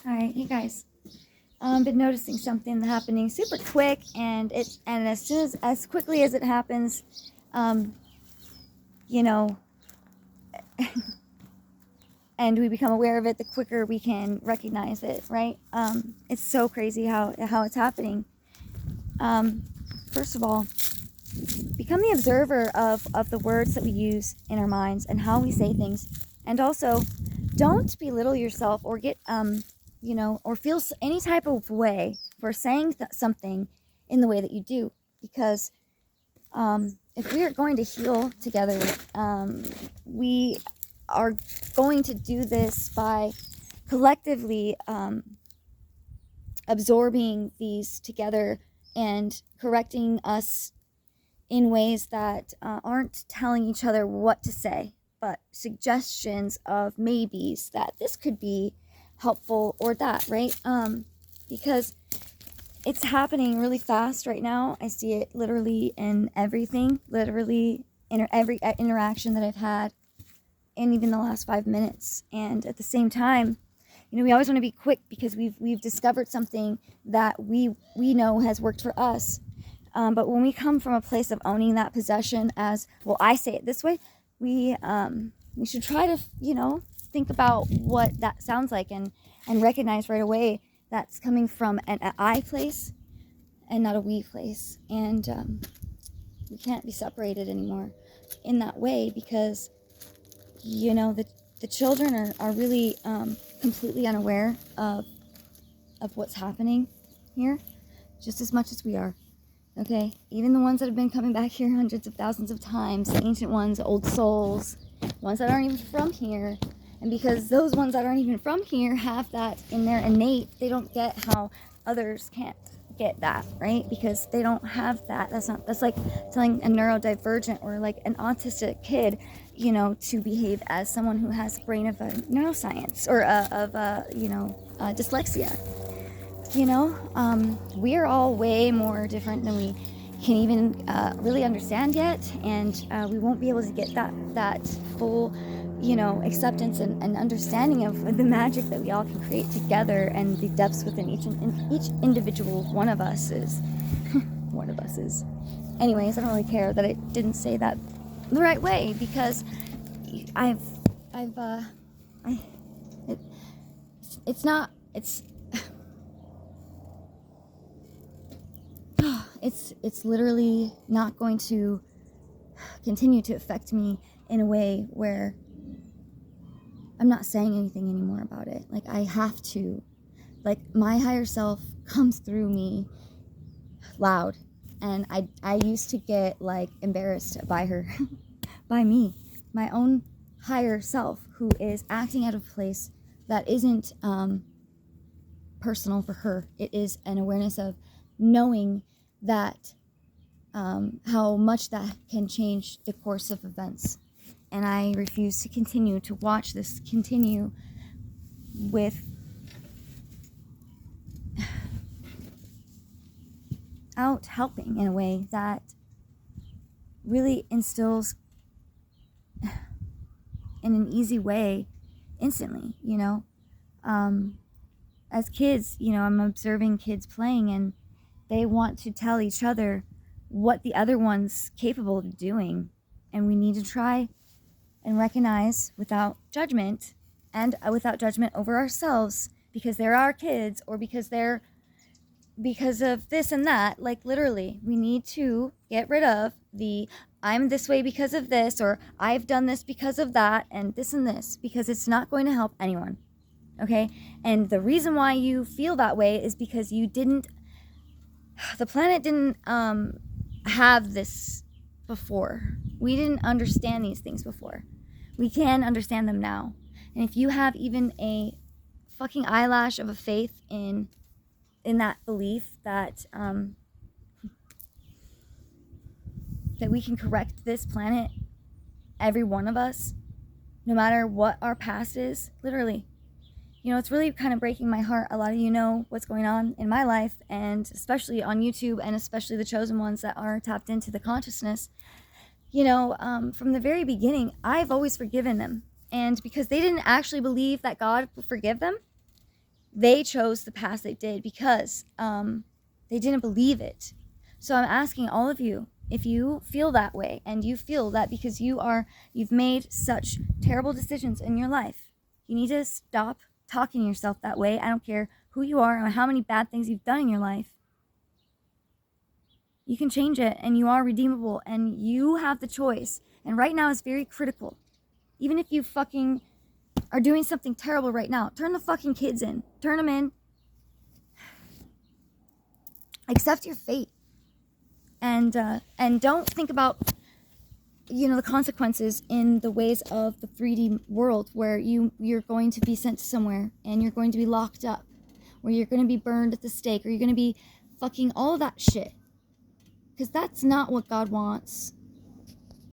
Alright, you guys. Been noticing something happening super quick, and as quickly as it happens, you know, and we become aware of it, the quicker we can recognize it, right? It's so crazy how it's happening. First of all, become the observer of the words that we use in our minds and how we say things, and also don't belittle yourself or get or feel any type of way for saying something in the way that you do, because if we are going to heal together, we are going to do this by collectively absorbing these together and correcting us in ways that aren't telling each other what to say, but suggestions of maybes that this could be helpful or that, right? Because it's happening really fast right now. I see it literally in everything, literally in every interaction that I've had, and even the last 5 minutes. And at the same time, we always want to be quick because we've discovered something that we know has worked for us. But when we come from a place of owning that possession as, well, I say it this way, we should try to, think about what that sounds like and recognize right away that's coming from an I place and not a we place. And we can't be separated anymore in that way, because, the children are really completely unaware of what's happening here, just as much as we are. Okay, even the ones that have been coming back here hundreds of thousands of times, the ancient ones, old souls, ones that aren't even from here. And because those ones that aren't even from here have that in their innate, they don't get how others can't get that, right? Because they don't have that. That's like telling a neurodivergent or like an autistic kid, to behave as someone who has a brain of a neuroscience or dyslexia. We are all way more different than we can even really understand yet, and we won't be able to get that full, acceptance and understanding of the magic that we all can create together, and the depths within each individual one of us is. One of us is. Anyways, I don't really care that I didn't say that the right way, because it's literally not going to continue to affect me in a way where I'm not saying anything anymore about it. Like, I have to. Like, my higher self comes through me loud. And I used to get, like, embarrassed by her. By me. My own higher self, who is acting out of a place that isn't personal for her. It is an awareness of knowing that how much that can change the course of events. And I refuse to continue to watch this continue without helping in a way that really instills in an easy way instantly, as kids, I'm observing kids playing, and they want to tell each other what the other one's capable of doing. And we need to try and recognize without judgment, and without judgment over ourselves, because they're our kids, or because of this and that. Like, literally, we need to get rid of the I'm this way because of this, or I've done this because of that, and this, because it's not going to help anyone. Okay? And the reason why you feel that way is because the planet didn't have this before. We didn't understand these things before. We can understand them now. And if you have even a fucking eyelash of a faith in that belief that that we can correct this planet, every one of us, no matter what our past is, literally. It's really kind of breaking my heart. A lot of you know what's going on in my life, and especially on YouTube, and especially the chosen ones that are tapped into the consciousness. From the very beginning, I've always forgiven them. And because they didn't actually believe that God would forgive them, they chose the path they did because they didn't believe it. So I'm asking all of you, if you feel that way and you feel that because you've made such terrible decisions in your life, you need to stop talking to yourself that way. I don't care who you are or how many bad things you've done in your life. You can change it, and you are redeemable, and you have the choice. And right now is very critical. Even if you fucking are doing something terrible right now, turn the fucking kids in. Turn them in. Accept your fate. And don't think about, the consequences in the ways of the 3D world where you're going to be sent somewhere and you're going to be locked up, where you're going to be burned at the stake, or you're going to be fucking all of that shit. Because that's not what God wants.